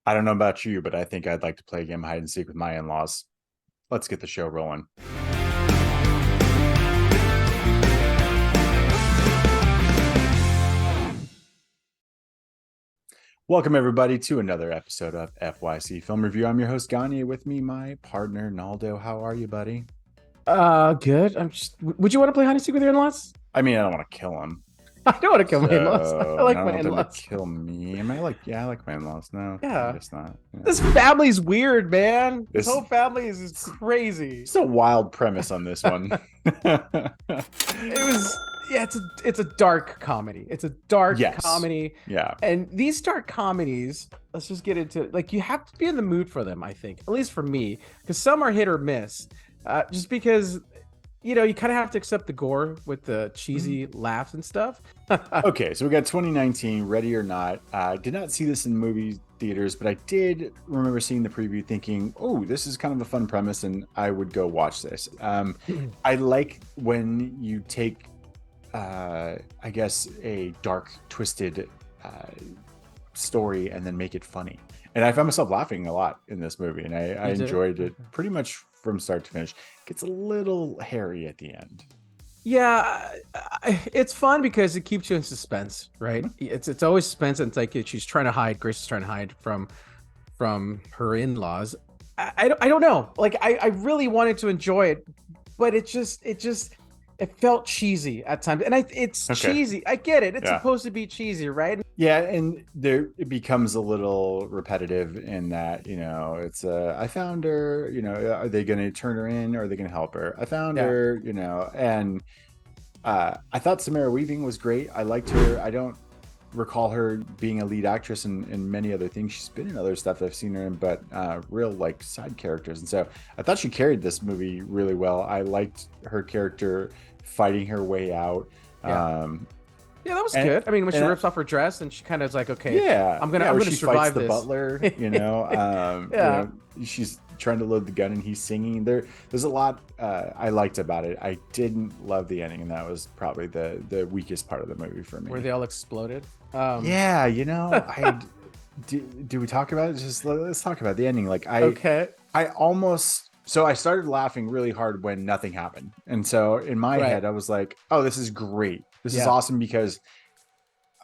I don't know about you, but I think I'd like to play a game of hide and seek with my in-laws. Let's get the show rolling. Welcome everybody to another episode of FYC Film Review. I'm your host Gagne. With me, my partner Naldo. How are you, buddy? Good. Would you want to play hide and seek with your in-laws? I mean, I don't want to kill him, I don't want to kill my in-laws. I and I like don't my want them to in-laws. kill me. Am I like, yeah, I like my in-laws. No, I Yeah. guess not. Yeah. This family's weird, man. This This whole family is crazy. it's a wild premise on this one. It was yeah, it's a dark comedy. It's a dark Yes. comedy. Yeah. And these dark comedies, let's just get into it. Like you have to be in the mood for them, I think. At least for me, because some are hit or miss. Just because you kind of have to accept the gore with the cheesy laughs and stuff. Okay, so we got 2019, Ready or Not. I did not see this in movie theaters, but I did remember seeing the preview thinking, oh, this is kind of a fun premise, and I would go watch this. I like when you take, I guess, a dark, twisted story and then make it funny. And I found myself laughing a lot in this movie, and I enjoyed it pretty much from start to finish. It gets a little hairy at the end. Yeah, it's fun because it keeps you in suspense, right? It's always suspense, and it's like she's trying to hide. Grace is trying to hide from her in-laws. I don't know. Like I really wanted to enjoy it, but it felt cheesy at times, and it's Okay. cheesy. I get it. It's Yeah. supposed to be cheesy, right? Yeah, and there it becomes a little repetitive in that, it's I found her, are they going to turn her in or are they going to help her? I found Yeah, her, and I thought Samara Weaving was great. I liked her. I don't recall her being a lead actress in many other things. She's been in other stuff I've seen her in, but real like side characters. And so I thought she carried this movie really well. I liked her character fighting her way out. yeah. Um, Yeah, that was and good. I mean, when she and rips off her dress and she kind of is like, okay, Yeah, I'm gonna yeah, I'm where gonna she fights survive the this. butler, Yeah, she's trying to load the gun and he's singing. There's a lot I liked about it. I didn't love the ending, and that was probably the weakest part of the movie for where me. they all exploded. Yeah, I do we talk about it? Just let's talk about the ending. Like Okay, I almost so I started laughing really hard when nothing happened. And so in my right. head, I was like, oh, this is great. This is Yeah. awesome because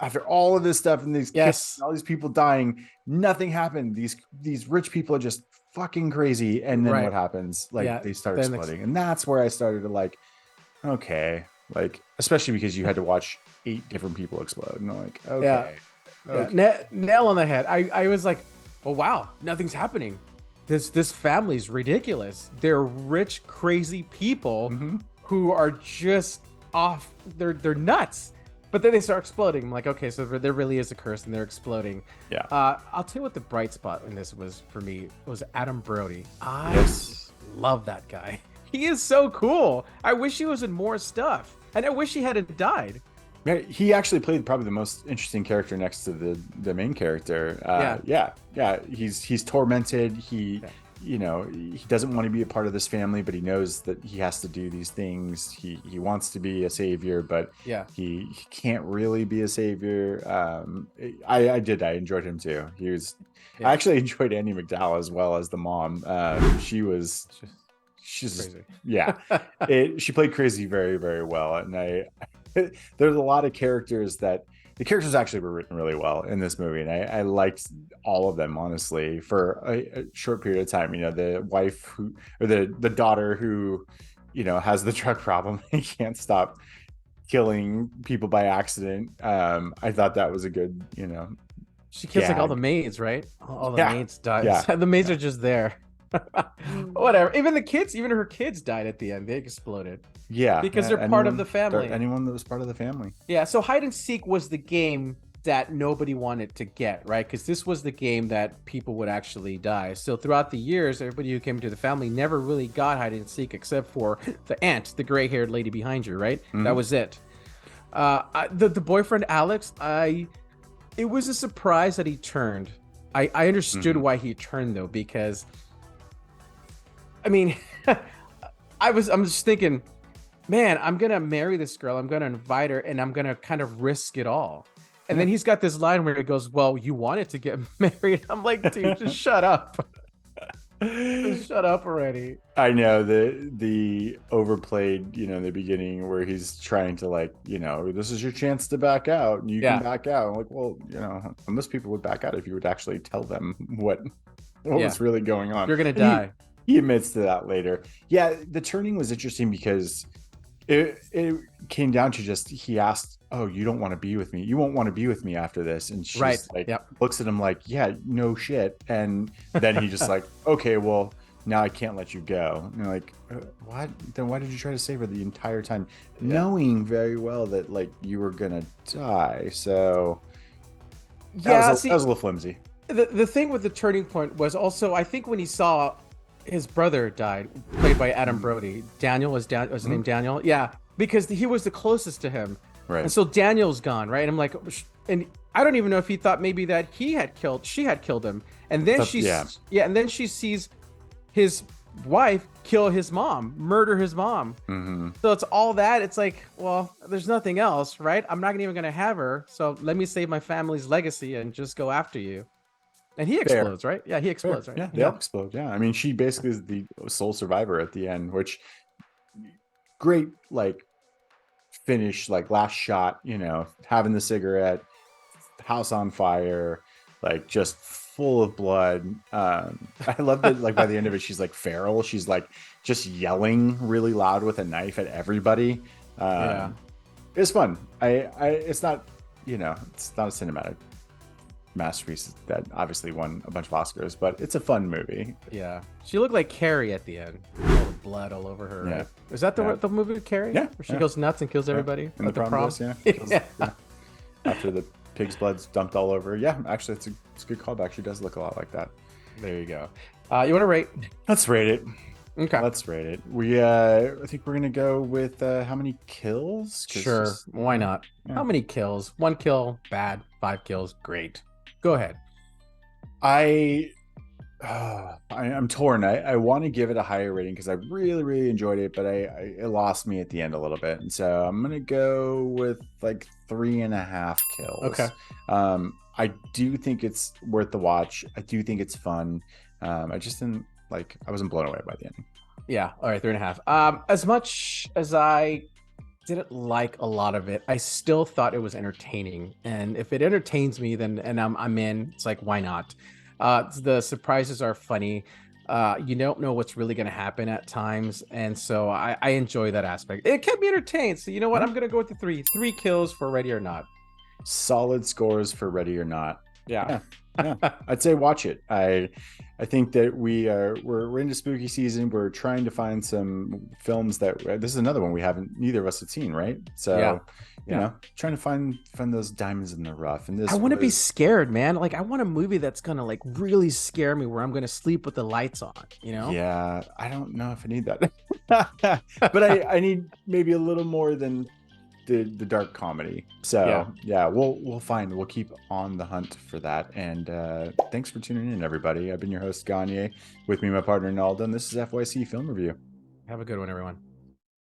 after all of this stuff and these kids, Yes. all these people dying, nothing happened. These rich people are just fucking crazy. And then Right. what happens? Like Yeah. they start Then exploding. And that's where I started to like, okay. Like, especially because you had to watch 8 different people explode. And I'm like, yeah. okay. Yeah. Okay. Nail on the head. I was like, oh wow, nothing's happening. This family's ridiculous. They're rich, crazy people Mm-hmm. who are just off. They're nuts. But then they start exploding. I'm like, okay, so there really is a curse, and they're exploding. Yeah. I'll tell you what the bright spot in this was for me was Adam Brody. I Yes. love that guy. He is so cool. I wish he was in more stuff, and I wish he hadn't died. Yeah, he actually played probably the most interesting character next to the main character. Yeah. He's tormented. Yeah. He doesn't want to be a part of this family, but he knows that he has to do these things. He wants to be a savior, but Yeah. he can't really be a savior. I enjoyed him too. Yeah. I actually enjoyed Andy McDowell as well as the mom. She's Crazy. yeah. She played crazy very, very well, and there's a lot of characters that the characters actually were written really well in this movie, and I liked all of them honestly for a short period of time. The wife or the daughter who has the drug problem and can't stop killing people by accident. I thought that was a good She kills like all the gag. maids, right? All the Yeah, maids die. yeah, The maids are just there. Whatever. Even the kids, even her kids died at the end. They exploded yeah, because they're part of the family. Anyone that was part of the family. Yeah. So hide and seek was the game that nobody wanted to get, right? Because this was the game that people would actually die. So throughout the years, everybody who came to the family never really got hide and seek except for the aunt, the gray-haired lady behind you, right? Mhm. That was it. The boyfriend Alex, it was a surprise that he turned. I understood why he turned though, because I mean, I'm just thinking, man, I'm gonna marry this girl. I'm gonna invite her, and I'm gonna kind of risk it all. And then he's got this line where he goes, "Well, you wanted to get married." I'm like, dude, just shut up. Just shut up already. I know the overplayed, in the beginning where he's trying to like, this is your chance to back out and you can Yeah. back out. I'm like, well, most people would back out if you would actually tell them what Yeah. was really going on. You're gonna And die. he admits to that later. Yeah, the turning was interesting because it came down to just he asked, "Oh, you don't want to be with me? You won't want to be with me after this?" And she's Right. like, Yep. looks at him like, "Yeah, no shit." And then he just like, "Okay, well, now I can't let you go." And you're like, "What? Then why did you try to save her the entire time, knowing very well that like you were gonna die?" So Yeah. that was a little flimsy. The thing with the turning point was also, I think when he saw his brother died, played by Adam Brody. Daniel was his name Daniel? Yeah, because he was the closest to him. Right. And so Daniel's gone, right? And I'm like, and I don't even know if he thought maybe that she had killed him. And then and then she sees his wife kill his mom, murder his mom. Mm-hmm. So it's all that. It's like, well, there's nothing else, right? I'm not even gonna have her. So let me save my family's legacy and just go after you. And he explodes, right? Yeah, he explodes, right? Yeah, they all explode. Yeah, I mean, she basically is the sole survivor at the end, which great, like finish, like last shot. Having the cigarette, house on fire, like just full of blood. I love that. Like by the end of it, she's like feral. She's like just yelling really loud with a knife at everybody. Yeah. It's fun. It's not, it's not a cinematic masterpiece that obviously won a bunch of Oscars, but it's a fun movie. Yeah, she looked like Carrie at the end. All the blood all over her. Yeah. Right? Is that the movie with Carrie? Yeah, where she goes nuts and kills everybody in the at the prom prom. dress, Yeah. After the pig's blood's dumped all over. Yeah, actually, it's a good callback. She does look a lot like that. There you go. You want to rate? Let's rate it. Okay. Let's rate it. I think we're gonna go with how many kills? Sure. Why not? Yeah. How many kills? 1 kill, bad. 5 kills, great. Go ahead. I'm torn. I want to give it a higher rating because I really, really enjoyed it, but it lost me at the end a little bit, and so I'm gonna go with like 3.5 kills. Okay. I do think it's worth the watch. I do think it's fun. I just didn't like. I wasn't blown away by the end. Yeah. All right. 3.5. As much as I didn't like a lot of it, I still thought it was entertaining. And if it entertains me, then I'm in. It's like, why not? The surprises are funny. You don't know what's really going to happen at times, and so I enjoy that aspect. It kept me entertained. So you know what? I'm gonna go with the 3 kills for Ready or Not. Solid scores for Ready or Not. Yeah. I'd say watch it. I think that we're into spooky season. We're trying to find some films that this is another one we haven't, neither of us had seen, right? So trying to find those diamonds in the rough. And this I want to be scared, man. Like I want a movie that's gonna like really scare me, where I'm gonna sleep with the lights on. Yeah, I don't know if I need that, but I need maybe a little more than the dark comedy. So we'll keep on the hunt for that. And thanks for tuning in, everybody. I've been your host Gagne, with me my partner Naldo, and this is FYC Film Review. Have a good one, everyone.